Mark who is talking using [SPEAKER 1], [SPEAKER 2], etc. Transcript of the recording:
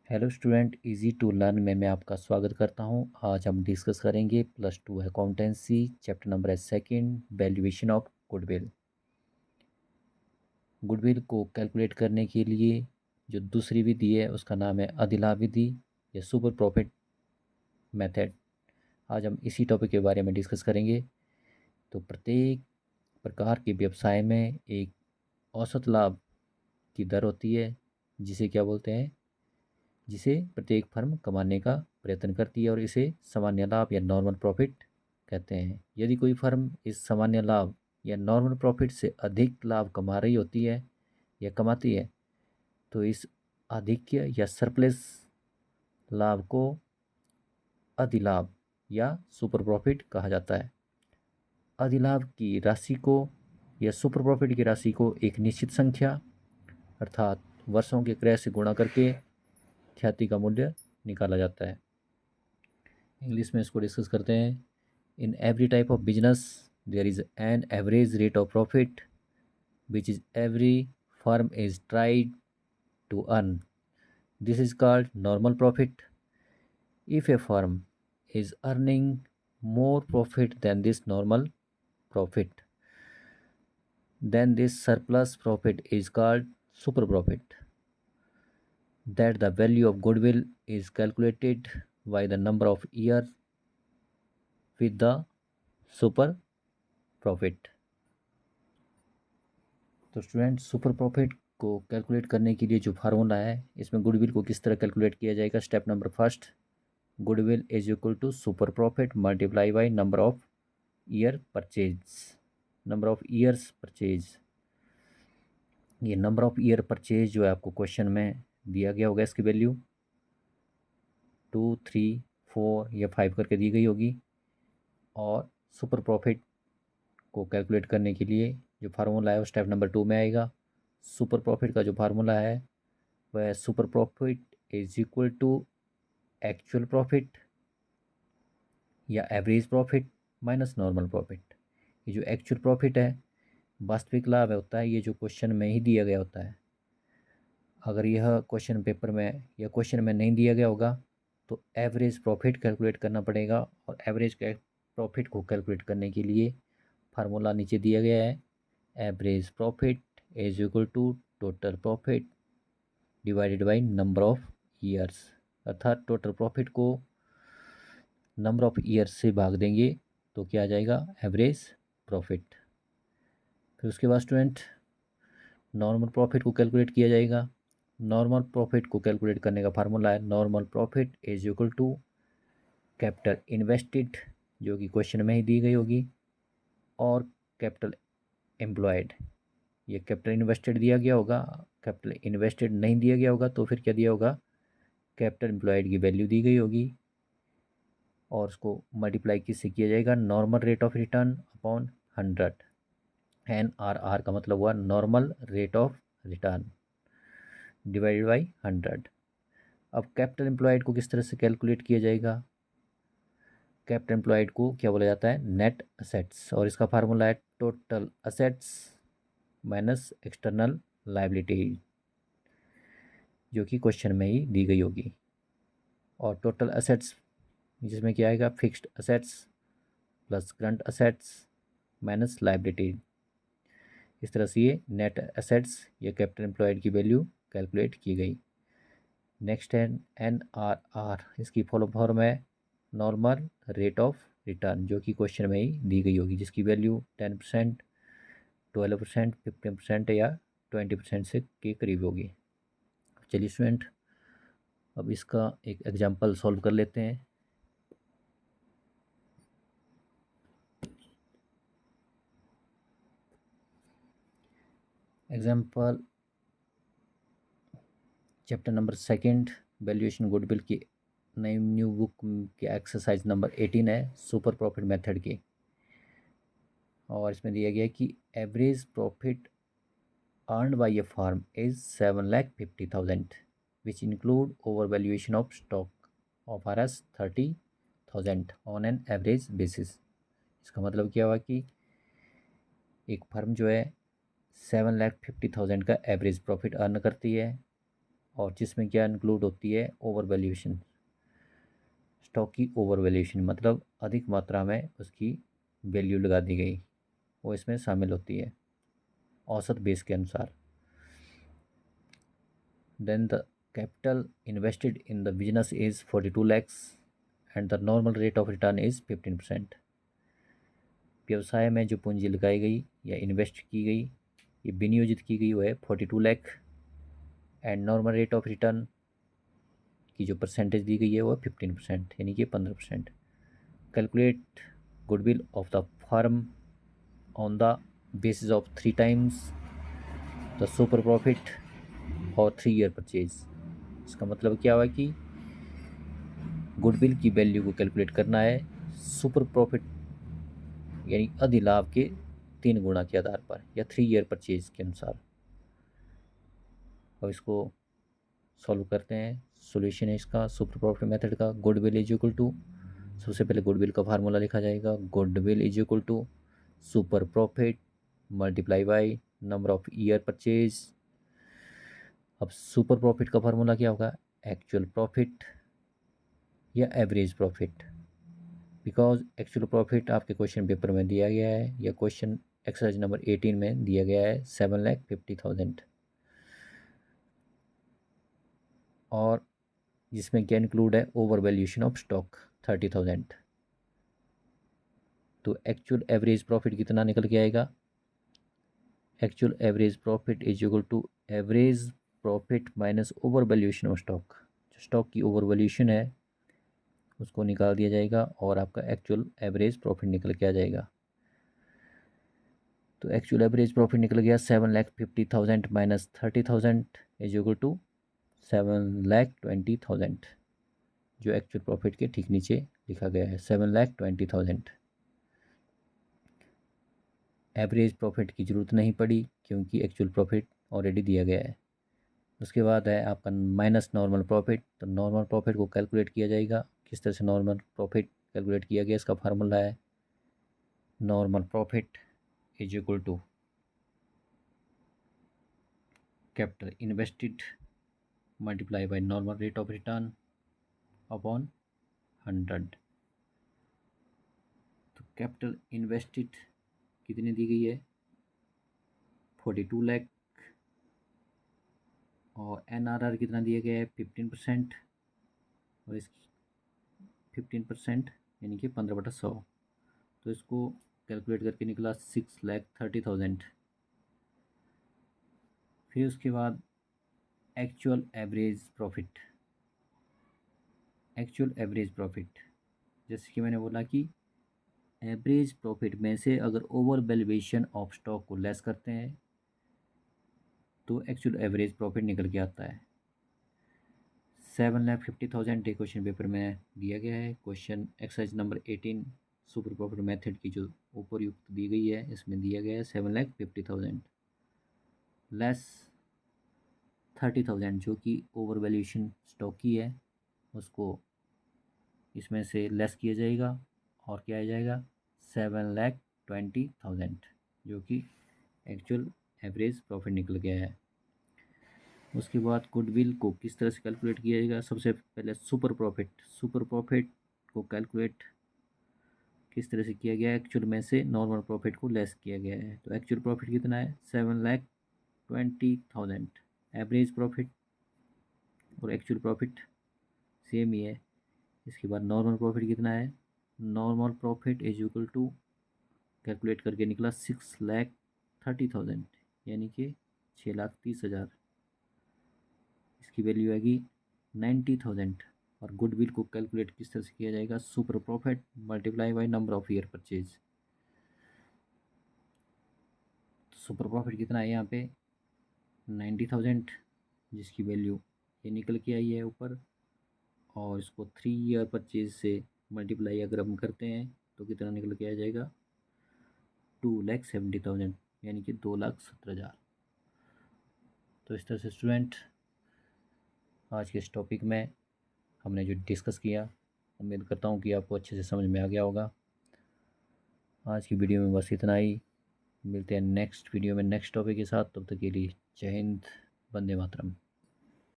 [SPEAKER 1] Hello student, easy to learn में मैं आपका स्वागत करता हूं। आज हम डिस्कस करेंगे +2 अकाउंटेंसी चैप्टर नंबर है second, valuation of goodwill. Goodwill को कैलकुलेट करने के लिए जो दूसरी विधि है उसका नाम है अधिलाभ विधि या सुपर प्रॉफिट मेथड। आज हम इसी टॉपिक के बारे में डिस्कस करेंगे। तो प्रत्येक प्रकार के व्यवसाय में एक औसत लाभ की दर होती है, जिसे क्या बोलते हैं, जिसे प्रत्येक फर्म कमाने का प्रयत्न करती है और इसे सामान्य लाभ या नॉर्मल प्रॉफिट कहते हैं। यदि कोई फर्म इस सामान्य लाभ या नॉर्मल प्रॉफिट से अधिक लाभ कमा रही होती है या कमाती है तो इस आधिक्य या सरप्लस लाभ को अधिलाभ या सुपर प्रॉफिट कहा जाता है। अधिलाभ की राशि को या सुपर प्रॉफिट की राशि को एक निश्चित संख्या अर्थात वर्षों के क्रय से गुणा करके ख्याति का मूल्य निकाला जाता है। इंग्लिश में इसको डिस्कस करते हैं। In every type of business there is an average rate of profit which is every firm is tried to earn. This is called normal profit. If a firm is earning more profit than this normal profit, then this surplus profit is called super profit. That the value of goodwill is calculated by the number of years with the super profit. तो student, super profit को calculate करने के लिए जो formula है, इसमें goodwill को किस तरह कैलकुलेट किया जाएगा। Step number first, goodwill is equal to super profit multiply by number of year purchase. Number of years purchase, ये नंबर ऑफ ईयर परचेज जो है आपको क्वेश्चन में दिया गया होगा, इसकी वैल्यू 2, 3, 4 या 5 करके दी गई होगी। और सुपर प्रॉफिट को कैलकुलेट करने के लिए जो फार्मूला है वो स्टेप नंबर 2 में आएगा। सुपर प्रॉफिट का जो फार्मूला है वह super profit is equal to actual profit या average profit minus normal profit. ये जो एक्चुअल प्रॉफिट है, वास्तविक लाभ होता है, ये जो क्वेश्चन में ही दिया गया होता है। अगर यह क्वेश्चन पेपर में या क्वेश्चन में नहीं दिया गया होगा तो एवरेज प्रॉफिट कैलकुलेट करना पड़ेगा। और एवरेज प्रॉफिट को कैलकुलेट करने के लिए फार्मूला नीचे दिया गया है। Average profit is equal to total profit divided by number of years. अर्थात टोटल प्रॉफिट को नंबर ऑफ ईयर्स से भाग देंगे तो क्या आ जाएगा, एवरेज प्रॉफिट। फिर उसके बाद स्टूडेंट, नॉर्मल प्रॉफिट को कैलकुलेट किया जाएगा। नॉर्मल प्रॉफिट को कैलकुलेट करने का फार्मूला है normal profit is equal to capital invested, जो कि क्वेश्चन में ही दी गई होगी, और कैपिटल एम्प्लॉयड। ये कैपिटल इन्वेस्टेड दिया गया होगा, कैपिटल इन्वेस्टेड नहीं दिया गया होगा तो फिर क्या दिया होगा, कैपिटल एम्प्लॉयड की वैल्यू दी गई होगी और उसको मल्टीप्लाई किससे किया जाएगा, normal rate of return upon 100। NRR का मतलब हुआ normal rate of return divided by 100। अब कैपिटल एम्प्लॉयड को किस तरह से कैलकुलेट किया जाएगा। कैपिटल एम्प्लॉयड को क्या बोला जाता है, नेट असेट्स, और इसका फार्मूला है total assets minus external liability, जो कि क्वेश्चन में ही दी गई होगी। और टोटल असेट्स जिसमें क्या आएगा, fixed assets plus current assets minus liability. इस तरह से ये नेट असेट्स या कैपिटल एम्प्लॉयड की वैल्यू कैलकुलेट की गई। नेक्स्ट है NRR, इसकी फुल फॉर्म है नॉर्मल रेट ऑफ रिटर्न, जो कि क्वेश्चन में ही दी गई होगी, जिसकी वैल्यू 10%, 12%, 15% या 20% से के करीब होगी। चलिए स्टूडेंट, अब इसका एक एग्जांपल सॉल्व कर लेते हैं। Example chapter number second, valuation goodwill की नई न्यू बुक की एक्सरसाइज नंबर 18 है, सुपर प्रॉफिट मेथड की। और इसमें दिया गया है कि average profit earned by a firm is 7,50,000 which include overvaluation of stock of Rs 30,000 on an average basis। इसका मतलब क्या हुआ कि एक फर्म जो है 7,50,000 का एवरेज प्रॉफिट अर्न करती है और जिसमें क्या इंक्लूड होती है, ओवर वैल्यूएशन। स्टॉक की ओवर वैल्यूएशन मतलब अधिक मात्रा में उसकी वैल्यू लगा दी गई, वो इसमें शामिल होती है औसत बेस के अनुसार। Then the capital invested in the business is 42 lakhs and the normal rate of return is 15%। व्यवसाय में जो पूंजी लगाई गई या इन्वेस्ट की गई, ये विनियोजित की गई, वो है 42 lakh and normal rate of return की जो परसेंटेज दी गई है वो 15%, यानी कि 15%। Calculate goodwill of the firm on the basis of 3 times the super profit और 3 year परचेज। इसका मतलब क्या हुआ कि गुडविल की वैल्यू को कैलकुलेट करना है सुपर प्रॉफिट यानी अधिलाभ के 3 गुना के आधार पर या 3 year परचेज के अनुसार। और इसको सॉल्व करते हैं। सॉल्यूशन है इसका सुपर प्रॉफिट मेथड का, गुडविल इज इक्वल टू, सबसे पहले गुडविल का फार्मूला लिखा जाएगा, goodwill is equal to super profit multiply by number of year purchase. अब सुपर प्रॉफिट का फार्मूला क्या होगा, एक्चुअल प्रॉफिट या average profit, because actual profit आपके क्वेश्चन पेपर में दिया गया है या क्वेश्चन एक्सरसाइज नंबर 18 में दिया गया है 7,50,000, और जिसमें क्या इंक्लूड है, ओवर वैल्यूएशन ऑफ स्टॉक 30,000। तो एक्चुअल एवरेज प्रॉफिट कितना निकल के आएगा, actual average profit is equal to average profit minus over valuation of stock. जो स्टॉक की ओवर वैल्यूएशन है उसको निकाल दिया जाएगा और आपका एक्चुअल एवरेज प्रॉफिट निकल के आ जाएगा। तो एक्चुअल एवरेज प्रॉफिट निकल गया 7,50,000 माइनस 30,000 इज इक्वल टू 7,20,000, जो एक्चुअल प्रॉफिट के ठीक नीचे लिखा गया है 7,20,000। एवरेज प्रॉफिट की ज़रूरत नहीं पड़ी क्योंकि एक्चुअल प्रॉफिट ऑलरेडी दिया गया है। उसके बाद है आपका माइनस नॉर्मल प्रॉफिट। तो नॉर्मल प्रॉफिट को कैलकुलेट किया जाएगा। किस तरह से नॉर्मल प्रॉफिट कैलकुलेट किया गया, इसका फार्मूला है normal profit is equal to capital invested multiply by normal rate of return upon 100। तो कैपिटल इन्वेस्टेड कितनी दी गई है, 42 लाख, और NRR कितना दिया गया है 15%, और इस 15% यानी कि 15/100। तो इसको कैलकुलेट करके निकला 6,30,000। फिर उसके बाद actual average profit, actual average profit जैसे कि मैंने बोला कि एवरेज प्रॉफिट में से अगर ओवर वैल्यूएशन ऑफ स्टॉक को लेस करते हैं तो एक्चुअल एवरेज प्रॉफिट निकल के आता है 7,50,000। क्वेश्चन पेपर में दिया गया है। Question exercise number 18 super profit method की जो उपरयुक्त दी गई है इसमें दिया गया है 7,50,000 लेस 30,000 जो कि ओवर वैल्यूएशन स्टॉक की है, उसको इसमें से लेस किया जाएगा और क्या आ जाएगा 7,20,000 जो कि एक्चुअल एवरेज प्रॉफिट निकल गया है। उसके बाद गुडविल को किस तरह से कैलकुलेट किया जाएगा, सबसे पहले सुपर प्रॉफिट को कैलकुलेट किस तरह से किया गया है, एक्चुअल में से नॉर्मल प्रॉफिट को लेस किया गया है। तो एक्चुअल प्रॉफिट कितना है 7,20,000, एवरेज प्रॉफिट और एक्चुअल प्रॉफिट सेम ही है। इसके बाद नॉर्मल प्रॉफिट कितना है, normal profit is equal to calculate करके निकला 6,30,000 यानी कि 6,30,000। इसकी वैल्यू आएगी 90,000। और गुडविल को कैलकुलेट किस तरह से किया जाएगा, super profit multiply by number of year purchase. तो सुपर प्रॉफिट कितना है यहाँ पे 90,000 जिसकी वैल्यू ये निकल के आई है ऊपर, और इसको 3 ईयर परचेज से मल्टीप्लाई अगर हम करते हैं तो कितना निकल के आ जाएगा 2,70,000 यानी कि 2,70,000। तो इस तरह से स्टूडेंट आज के इस टॉपिक में हमने जो डिस्कस किया, उम्मीद करता हूँ कि आपको अच्छे से समझ में आ गया होगा। आज की वीडियो में बस इतना ही। मिलते हैं नेक्स्ट वीडियो में नेक्स्ट टॉपिक के साथ। तब तक के लिए जय हिंद, वंदे मातरम।